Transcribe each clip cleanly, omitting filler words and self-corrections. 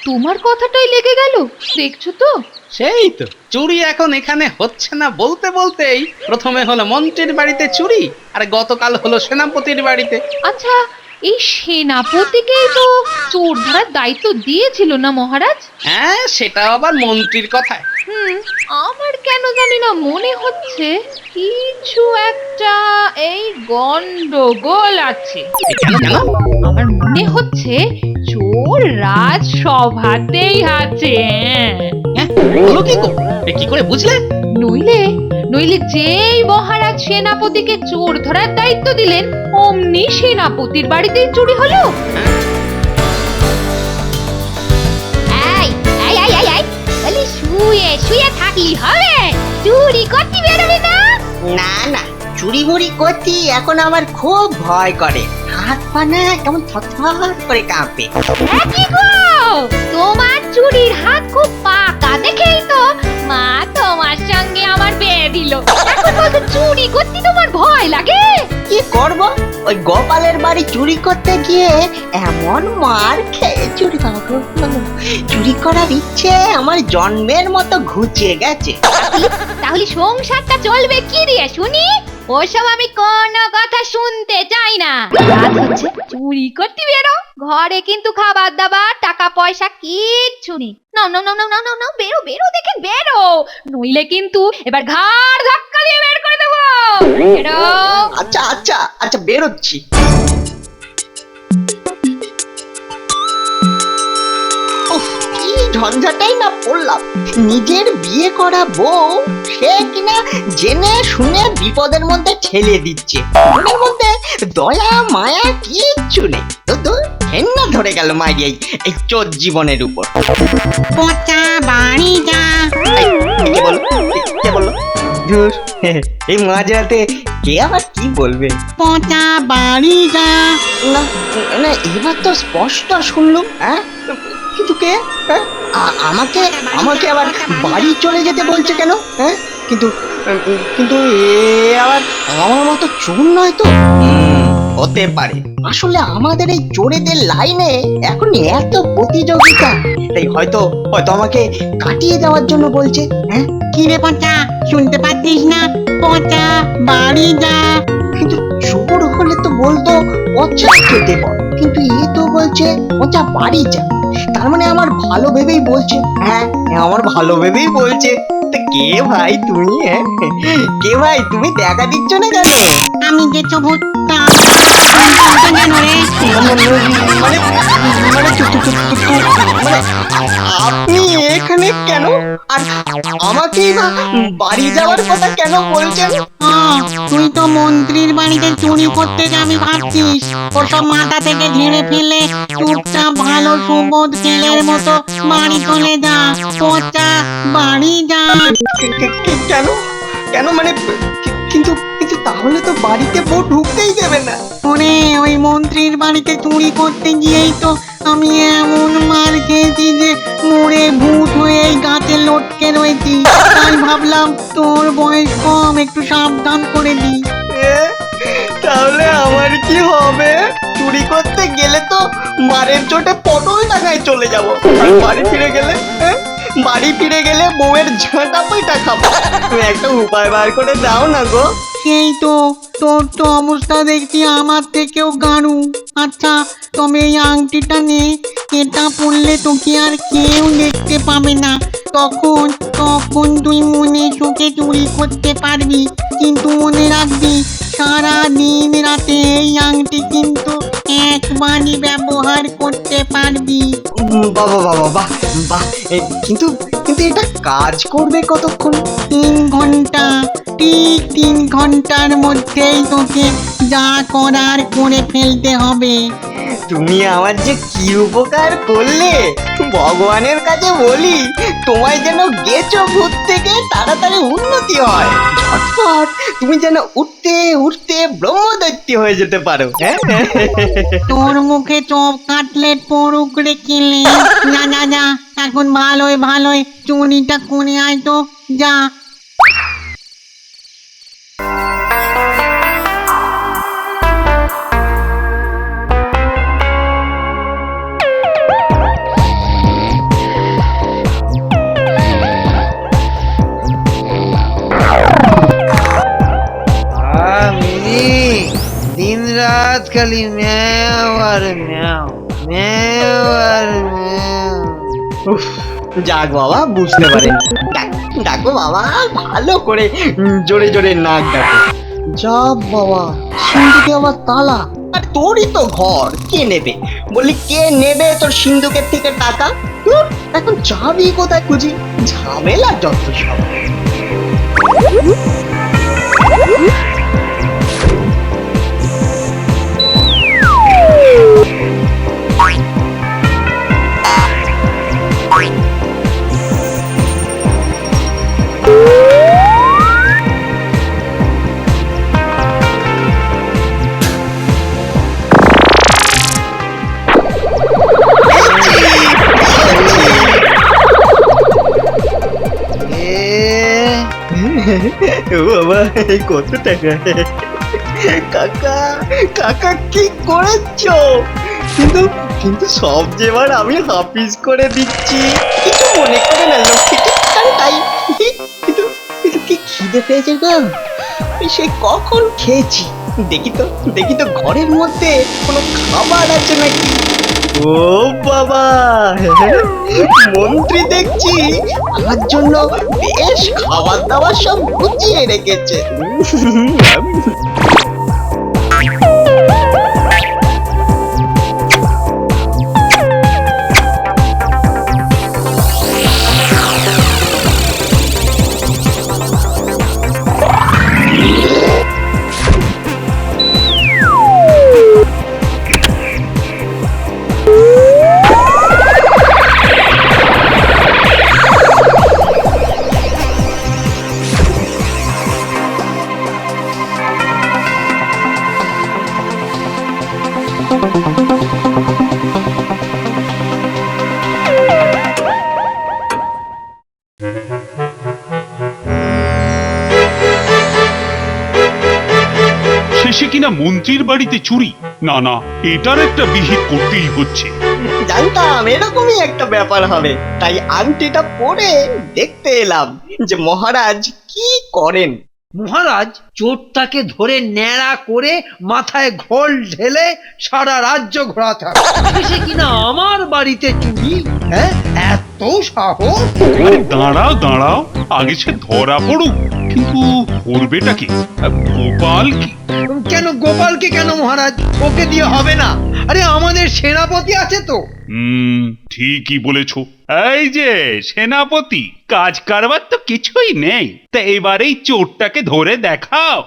তোমার কথাটাই লেগে গেল, দেখছো তো? সেই তো, চুরি এখন এখানে হচ্ছে না বলতে বলতেই প্রথমে হলো মন্ত্রীর বাড়িতে চুরি, আর গতকাল হলো সেনাপতির বাড়িতে। আচ্ছা, এই সেনাপতিকেই তো চোর ধরার দায়িত্ব দিয়েছিল না মহারাজ? হ্যাঁ, সেটা আবার মন্ত্রীর কথায়। আমার কেন জানি না মনে হচ্ছে কিছু একটা এই গন্ডগোল আছে। কেন কেন? আমার মনে হচ্ছে চোর রাজসভাতেই আছে। হ্যাঁ, বলো কি গো? কি করে বুঝলে? নইলে নইলে যেই মহারাজ সেনাপতিকে চোর ধরার দায়িত্ব দিলেন অমনি সেনাপতির বাড়িতেই চুরি হলো। এই এই এই এই এই বলি শুয়ে শুয়ে থাকলি হবে, চুরি করতে বেরোবে না? না না, চুরি মুড়ি করতে এখন আমার খুব ভয় করে। হাত পা না কেমন থরথর করে কাঁপে। কি গো, তোমার চুরির হাত খুব পাকা দেখেই তো মা তোমার সঙ্গে আমার বিয়ে দিল। এখন বলছো চুরি করতে তোমার ভয় লাগে? কি করব, ওই গোপালের বাড়ি চুরি করতে গিয়ে এমন মার খেয়ে চুরি করার ইচ্ছে আমার জন্মের মতো ঘুচিয়ে গেছে। তাহলে সংসারটা চলবে কি দিয়ে শুনি? ওসব আমি কোনো কথা শুনতে চাই না। রাত হচ্ছে, চুরি করতে বেরো। ঘরে কিন্তু খাবার দাবার টাকা পয়সা কিচ্ছু নেই। নাও নাও নাও নাও নাও নাও নাও, বেরো বেরো, দেখে বেরো, নইলে কিন্তু এবার ঘাড় ধাক্কা দিয়ে বের করে দেবো। বেরো। আচ্ছা আচ্ছা আচ্ছা, বেরোচ্ছি। উফ, কি ঝঞ্ঝাটাই না পড়লাম। নিজের বিয়ে করা বউ সে কিনা জেনে শুনে বিপদের মধ্যে ঠেলে দিচ্ছে। মনের মধ্যে দয়া মায়া কিচ্ছু নেই। তো ঘেন্না ধরে গেল মাইয়াই এই চোর জীবনের উপর। পচা বাড়ি যা। কে বলো? কে বলো? ধুর, এই মাঝরাতে কে আবার কি বলবে? পচা বাড়ি যা। না না, এবার তো স্পষ্ট শুনলুম। হ্যাঁ, কিন্তু কে? হ্যাঁ, আমাকে আমাকে আবার বাড়ি চলে যেতে বলছে কেন? হ্যাঁ, কিন্তু কিন্তু এ আবার আমার মতো চোর নয় তো। হতে পারে আসলে আমাদের এই চোরেদের লাইনে এখন এত প্রতিযোগিতা, তাই হয়তো হয়তো আমাকে কাটিয়ে দেওয়ার জন্য বলছে। হ্যাঁ, কি রে পচা, শুনতে পাচ্ছিস না? পচা বাড়ি যা। কিন্তু চোর হলে তো বলতো পচা খেতে বল, কিন্তু এ তো বলছে পচা বাড়ি যা। তার মানে আমার ভালো ভেবেই বলছে। হ্যাঁ, আমার ভালো ভেবেই বলছে। তা কে ভাই তুমি? হ্যাঁ, কে ভাই তুমি? দেখা দিচ্ছ না কেন? আমি যে চবুত্তা কেন রে? মানে মানে মানে আপনি এখানে কেন? আর আমাকেই বা বাড়ি যাওয়ার কথা কেন বলছেন? তুই তো মন্ত্রীর বাড়িতে চুরি করতে যাবি ভাবছিস। ওসব মাথা থেকে ঝেড়ে ফেলে চুপচাপ ভালো সুবোধ ছেলের মতো বাড়ি চলে যা। পচা বাড়ি যা। কেন কেন মানে কিন্তু কিন্তু তাহলে তো বাড়িতে বউ ঢুকতেই দেবে না। ওরে, ওই মন্ত্রীর বাড়িতে চুরি করতে গিয়েই তো আমি এমন মার খেয়েছি যে মরে ভূত হয়ে এই গাছে লটকে রয়েছি। তাই ভাবলাম তোর বয়স কম, একটু সাবধান করে দি। তাহলে আমার কি হবে? চুরি করতে গেলে তো মারের চোটে পটল টাকায় চলে যাব। আর বাড়ি ফিরে গেলে বাড়ি ফিরে গেলে বউয়ের ঝাঁটা পিটা খাবো। তুমি একটা উপায় বার করে দাও না গো। সেই তো, তোর তো অবস্থা দেখছি আমার থেকেও গাঢ়। আচ্ছা, তবে এই আংটিটা নে, এটা পরলে তোকে আর কেউ দেখতে পাবে না। তখন তখন তুই মনে সুখে চুরি করতে পারবি। কিন্তু মনে রাখবি, সারা দিন রাতে এই আংটি কিন্তু একবারই ব্যবহার করতে পারবি। বাবা বাবা বাহ বাহ, কিন্তু কিন্তু এটা কাজ করবে কতক্ষণ? 3 ঘন্টা। ঠিক 3 ঘন্টার মধ্যেই তোকে যা করার করে ফেলতে হবে। তুমি আমার যে কি উপকার করলে, ভগবানের কাছে বলি তোমায় যেন গেছো ভূত থেকে তাড়াতাড়ি উন্নতি হয়। ঝটপট তুমি যেন উঠতে উঠতে ব্রহ্মদৈত্য হয়ে যেতে পারো। হ্যাঁ, তোর মুখে চপ কাটলেট পড়ুক রে কিলে। যা যা যা, এখন ভালোই ভালোই চুরিটা করে আয় তো, যা। আমি দিন রাত খালি ম্যাও আর ম্যাও ম্যাও আর ম্যাও। উফ, যাক বাবা বুঝতে পারেন। ডাকো বাবা, ভালো করে জোরে জোরে নাক ডাকো। যা বাবা, সিন্ধুকে আবার তালা। আর তোরই তো ঘর, কে নেবে? বলি কে নেবে তোর সিন্ধুকের থেকে টাকা? ধুর, এখন যাবি কোথায় খুঁজি? ঝামেলা যত সব। ও বাবা, এই কত টাকা! কাকা কাকা কি করেছো? কিন্তু কিন্তু সব যে এবার আমি হাফিজ করে দিচ্ছি, কিছু মনে করে না লক্ষ্মীটি। তাই কিন্তু কিন্তু কি খিদে পেয়েছে গো, সে কখন খেয়েছি। দেখি তো ঘরের মধ্যে কোনো খাবার আছে নাকি। ও বাবা, মন্ত্রী দেখছি আমার জন্য বেশ খাবার দাবার সব গুছিয়ে রেখেছে। শেষে কিনা মন্ত্রীর বাড়িতে চুরি। না না, এটার একটা বিহিত করতেই হচ্ছে। জানতাম এরকমই একটা ব্যাপার হবে, তাই আংটিটা পরে দেখতে এলাম যে মহারাজ কি করেন। মহারাজ চোরটাকে ধরে ন্যাড়া করে মাথায় ঘোল ঢেলে সারা রাজ্য ঘোরাতে হবে। সে কিনা আমার বাড়িতে চুরি! হ্যাঁ, এত সাহস! আরে দাঁড়াও দাঁড়াও, আগে সে ধরা পড়ুক। কিন্তু করবেটা কি? গোপাল কি? কেন গোপালকে কেন মহারাজ? ওকে দিয়ে হবে না। আরে আমাদের সেনাপতি আছে তো। ঠিকই বলেছ। এই যে সেনাপতি, কাজ কারবার তো কিছুই নেই, তা এবার এই চোরটাকে ধরে দেখাও।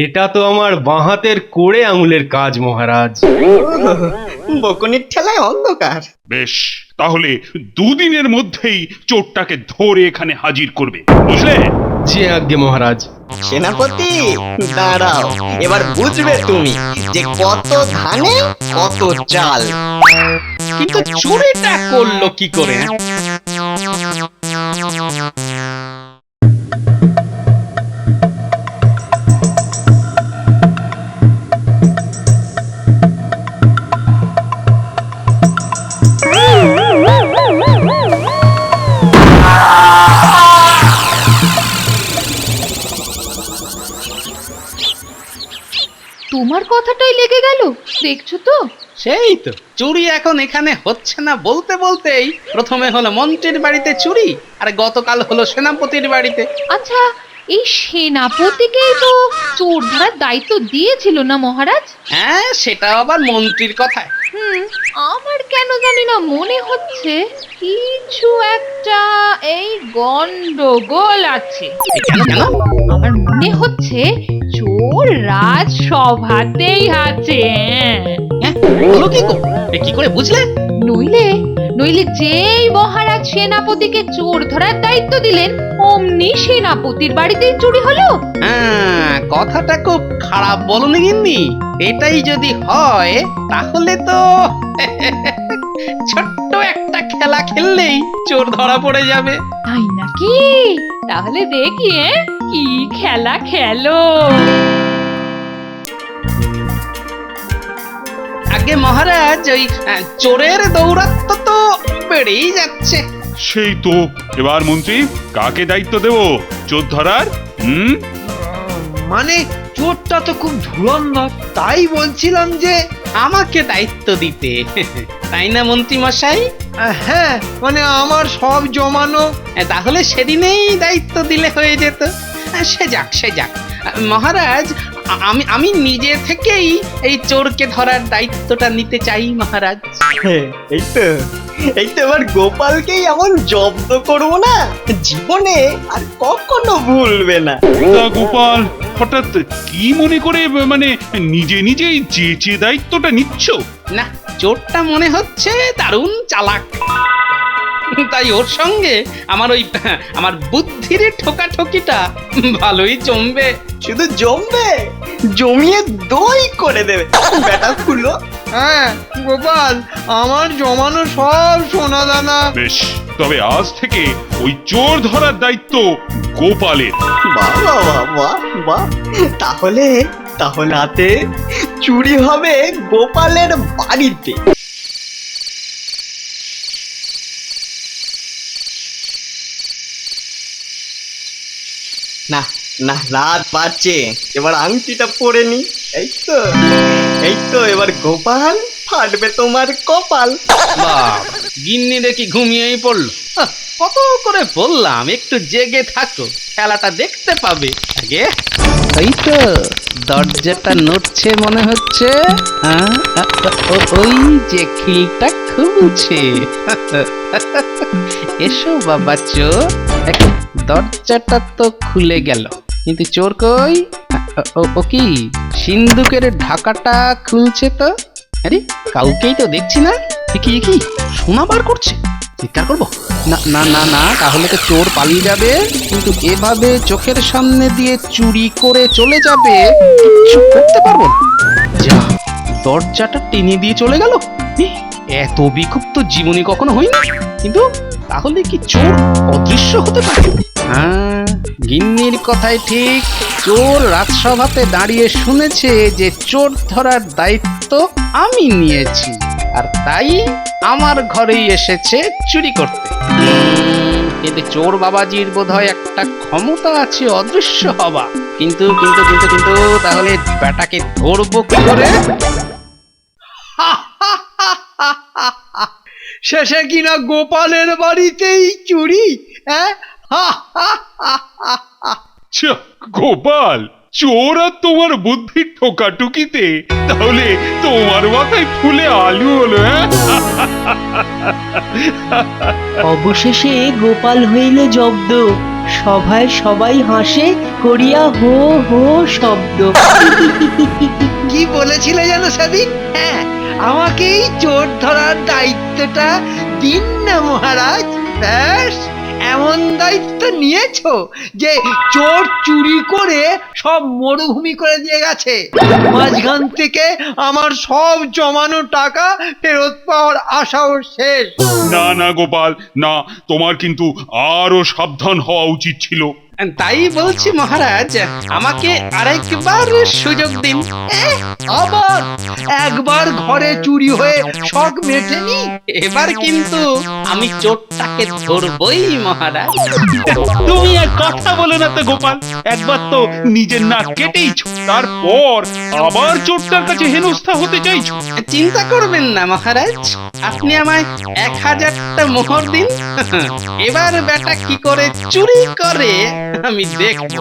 এটা তো আমার বাঁহাতের কোড়ে আঙুলের কাজ মহারাজ। বকুনির ঠেলায় অন্ধকার। বেশ, তাহলে দুদিনের মধ্যেই চোরটাকে ধরে এখানে হাজির করবে, বুঝলে? যে আজ্ঞে মহারাজ। সেনাপতি দাঁড়াও, এবার বুঝবে তুমি যে কত ধানে কত চাল। কিন্তু চুরিটা করলো কি করে? তোমার কথাটাই লেগে গেল, দেখছো তো? সেই তো, চুরি এখন এখানে হচ্ছে না বলতে বলতেই প্রথমে হলো মন্ত্রীর বাড়িতে চুরি, আর গতকাল হলো সেনাপতির বাড়িতে। আচ্ছা, এই সেনাপতিকেই তো চোর ধরার দায়িত্ব দিয়েছিল না মহারাজ? হ্যাঁ, সেটা আবার মন্ত্রীর কথায়। আমার কেন জানি না মনে হচ্ছে কিছু একটা এই গন্ডগোল আছে। কেন কেন? আমার মনে হচ্ছে চোর রাজসভাতেই আছে। হ্যাঁ, বলো কি গো? কি করে বুঝলে? নইলে নইলে যেই মহারাজ সেনাপতিকে চোর ধরার দায়িত্ব দিলেন, অমনি সেনাপতির বাড়িতেই চুরি হলো। হ্যাঁ, কথাটা খুব খারাপ বলনি গিন্নি। এটাই যদি হয় তাহলে তো ছোট্ট একটা খেলা খেললেই চোর ধরা পড়ে যাবে। তাই নাকি? তাহলে দেখি কি খেলা খেলো। আগে মহারাজ ওই চোরের দৌরাত্ম তো বেড়েই যাচ্ছে। সেই তো। এবার মন্ত্রী কাকে দায়িত্ব দেব চোর ধরার? মানে চোরটা তো খুব ধুরন্ধর, তাই বলছিলাম যে আমাকে দায়িত্ব দিতে, তাই না মন্ত্রী মশাই? হ্যাঁ, মানে আমার সব জমানো। তাহলে সেদিনেই দায়িত্ব দিলে হয়ে যেত। সে যাক সে যাক মহারাজ, আমি নিজে থেকেই এই চোরকে ধরার দায়িত্বটা নিতে চাই মহারাজ। এই তো এবার গোপালকেই এমন জব্দ করবো না, জীবনে আর কখনো ভুলবে না। তা গোপাল হঠাৎ কি মনে করে মানে নিজে নিজেই যে দায়িত্বটা নিচ্ছ? না, চোরটা মনে হচ্ছে দারুণ চালাক, তাই ওর সঙ্গে আমার বুদ্ধির ঠোকাঠকিটা ভালোই জমবে। শুধু জমবে, জমিয়ে দই করে দেবে বেটা খুলো। হ্যাঁ গোপাল, আমার জমানো সব সোনা দানা। বেশ, তবে আজ থেকে ওই চোর ধরার দায়িত্ব গোপালের। বাহ বাহ বাহ বাহ বাহ, তাহলে রাতে চুরি হবে গোপালের বাড়িতে। না না, রাত বাড়ছে, এবার আংটিটা পরে নি। এই তো এবার গোপাল ফাটবে তোমার কপাল। বাবা, গিন্নি দেখি ঘুমিয়েই পড়লো। কত করে বললাম একটু জেগে থাকো, খেলাটা দেখতে পাবে। আগে ওই তো দরজাটা নড়ছে মনে হচ্ছে। ওই যে খিলটা খুলছে। এসো বাবা চোর, দরজাটা তো খুলে গেল, কিন্তু চোর কই? ও কি সিন্ধুকের ঢাকাটা খুলছে তো? আরে কাউকেই তো দেখছি না। কি সোনা বার করছে, চিৎকার করবো? না না না না, তাহলে তো চোর পালিয়ে যাবে, কিন্তু এভাবে চোখের সামনে দিয়ে চুরি করে চলে যাবে, কিচ্ছু করতে পারবো না। যা, দরজাটা টেনে দিয়ে চলে গেল। এত বিক্ষুব্ধ জীবনে কখনো হয়নি। কিন্তু তাহলে কি চোর অদৃশ্য হতে পারে? হ্যাঁ, গিন্নির কথাই ঠিক। চোর রাজসভাতে দাঁড়িয়ে শুনেছে যে চোর ধরার দায়িত্ব আমি নিয়েছি, আর তাই আমার ঘরেই এসেছে চুরি করতে। এতে চোর বাবাজির বোধহয় একটা ক্ষমতা আছে অদৃশ্য হওয়া। কিন্তু কিন্তু কিন্তু কিন্তু তাহলে বেটাকে ধরবো কি করে? শেষে কিনা গোপালের বাড়িতেই চুরি। হ্যাঁ, গোপাল, চোর আর তোমার বুদ্ধির ঠোকাটুকিতে তাহলে তোমার মাথায় ফুলে আলু হলো। অবশেষে গোপাল হইল জব্দ, সভায় সবাই হাসে, করিয়া হো হো শব্দ। কি বলেছিলে যেন সেদিন? হ্যাঁ, আমাকেই চোর ধরার দায়িত্বটা দিন না মহারাজ। ব্যাস, এমন দায়িত্ব নিয়েছো যে চোর চুরি করে সব মরুভূমি করে দিয়ে গেছে। মাঝখান থেকে আমার সব জমানো টাকা ফেরত পাওয়ার আশাও শেষ। না না গোপাল, না, তোমার কিন্তু আরো সাবধান হওয়া উচিত ছিল। তাই বলছি মহারাজ, আমাকে আরেকবার সুযোগ দিন। আবার একবার ঘরে চুরি হয়ে শখ মেটেনি। এবার কিন্তু আমি চোরটাকে ধরবই মহারাজ। তুমি আর কথা বলো না তো গোপাল, একবার তো নিজের নাক কেটেইছো, তারপর আবার চোরটার কাছে হেনস্থা হতে চাইছো। চিন্তা করবেন না মহারাজ, আপনি আমায় 1000টা মোহর দিন। এবার বেটা কি করে চুরি করে আমি দেখব।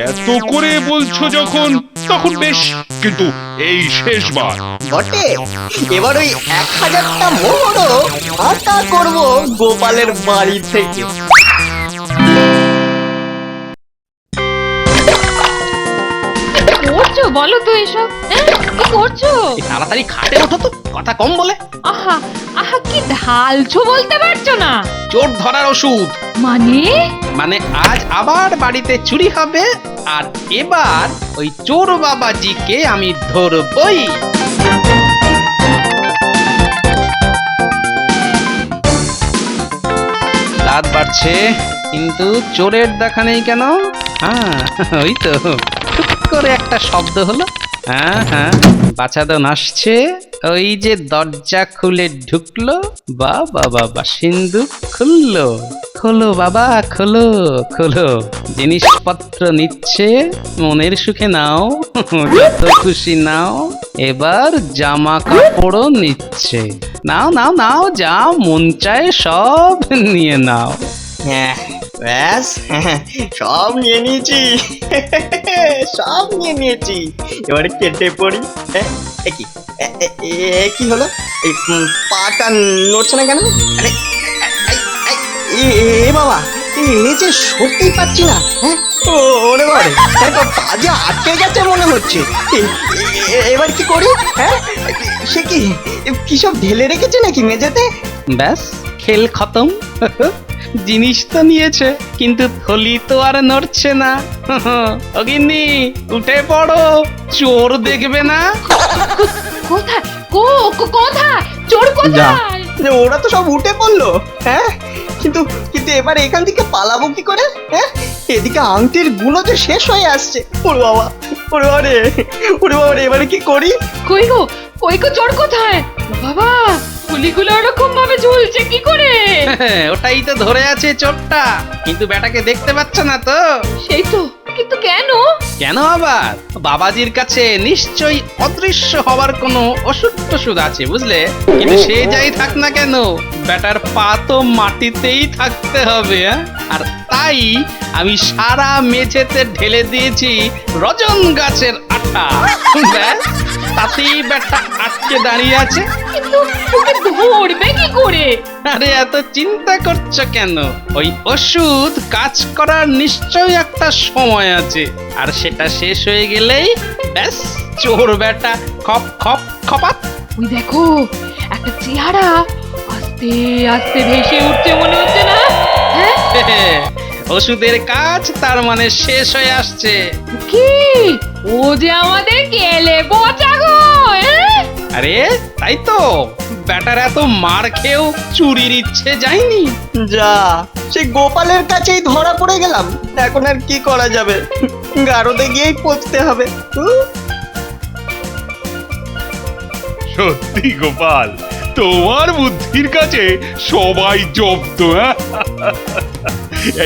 এত করে বলছো যখন, তখন বেশ, কিন্তু এই শেষবার। বটে, এবার ওই 1000টা মোহরও আটা করবো গোপালের বাড়ি থেকে। করছো বলো তো এসব? কি করছো? তাড়াতাড়ি খাটে ওঠো তো, কথা কম বলে। আহা আহা, কি ঢালছো বলতে পারছো না? চোর ধরার ওষুধ। মানে আজ আবার বাড়িতে চুরি হবে, আর এবার ওই চোর বাবাজিকে আমি ধরবই। রাত বাড়ছে, কিন্তু চোরের দেখা নেই কেন? হ্যাঁ, ওই তো টুক করে একটা শব্দ হলো। হ্যাঁ হ্যাঁ, বাছাধন আসছে। ওই যে দরজা খুলে ঢুকলো, বাবা বাবা, সিন্ধুক খুললো। খোলো বাবা, খোলো খোলো, জিনিসপত্র নিচ্ছে, মনের সুখে নাও, যত খুশি নাও। এবার জামা কাপড়ও নিচ্ছে। নাও নাও নাও, যা মন চায় সব নিয়ে নাও। হ্যাঁ ব্যাস, সব নিয়ে নিয়েছি। সব নিয়ে নিয়েছি, এবারে কেটে পড়ি। এ কি কি হলো? এই পাটা নড়ছে না কেন? আরে এ বাবা, এ যে সত্যিই পাচ্ছি না। হ্যাঁ, ওরে বাবা, পা যে আটকে গেছে মনে হচ্ছে। এবার কি করি? হ্যাঁ, সে কি কি সব ঢেলে রেখেছে নাকি মেঝেতে? ব্যাস, খেল খতম। জিনিস তো নিয়েছে, কিন্তু থলি তো আর নড়ছে না। অগিন্নি, উঠে পড়ো, চোর দেখবে না। কোথায় কোথায় চোর কোথায়? যে ওরা তো সব উঠে পড়লো। হ্যাঁ, কিন্তু কিন্তু এবার এখান থেকে পালাবো কি করে? হ্যাঁ, এদিকে আংটির গুলো যে শেষ হয়ে আসছে। ওরে বাবা, ওরে বাবা রে, ওরে বাবা রে, এবারে কি করি? কই গো চোর কোথায়? বাবা, গুলিগুলো ওরকম ভাবে ঝুলছে কি করে? ওটাই তো ধরে আছে চোরটা, কিন্তু বেটাকে দেখতে পাচ্ছ না তো। সেই তো, কিন্তু কেন? কেন আবার? বাবাজির কাছে নিশ্চয়ই অদৃশ্য হবার কোনো ওষুধ টষুধ আছে, বুঝলে? কিন্তু সে যাই থাক না কেন, বেটার পা তো মাটিতেই থাকতে হবে। আর তাই আমি সারা মেঝেতে ঢেলে দিয়েছি রজন গাছের আঠা। ব্যাস, তাতেই বেটা আটকে দাঁড়িয়ে আছে। কিন্তু ওকে ধরবে কি করে? আরে এত চিন্তা করছো কেন? ওই ওষুধ কাজ করার নিশ্চয়ই একটা সময় আছে, আর সেটা শেষ হয়ে গেলেই ব্যাস, চোর বেটা খপ খপ খপাত। ওই দেখো, একটা চেহারা আস্তে আস্তে ভেসে উঠছে মনে হচ্ছে না? হ্যাঁ, ওষুধের কাজ তার মানে শেষ হয়ে আসছে। কি ও যে আমাদের গেলে পচা গো? আরে তাই তো, ব্যাটার এত মার খেয়েও চুরির ইচ্ছে যায়নি। যা, সেই গোপালের কাছেই ধরা পড়ে গেলাম। এখন আর কি করা যাবে? গারদে গিয়েই পচতে হবে। সত্যি গোপাল, তোমার বুদ্ধির কাছে সবাই জব্দ।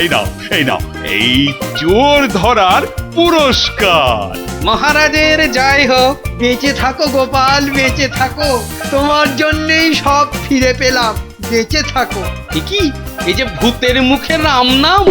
এই নাও, এই নাও, এই চোর ধরার পুরস্কার। মহারাজের জয় হোক। বেঁচে থাকো গোপাল, বেঁচে থাকো। তোমার জন্যই সব ফিরে পেলাম। বেঁচে থাকো। কি, এই যে ভূতের মুখে রাম নাম।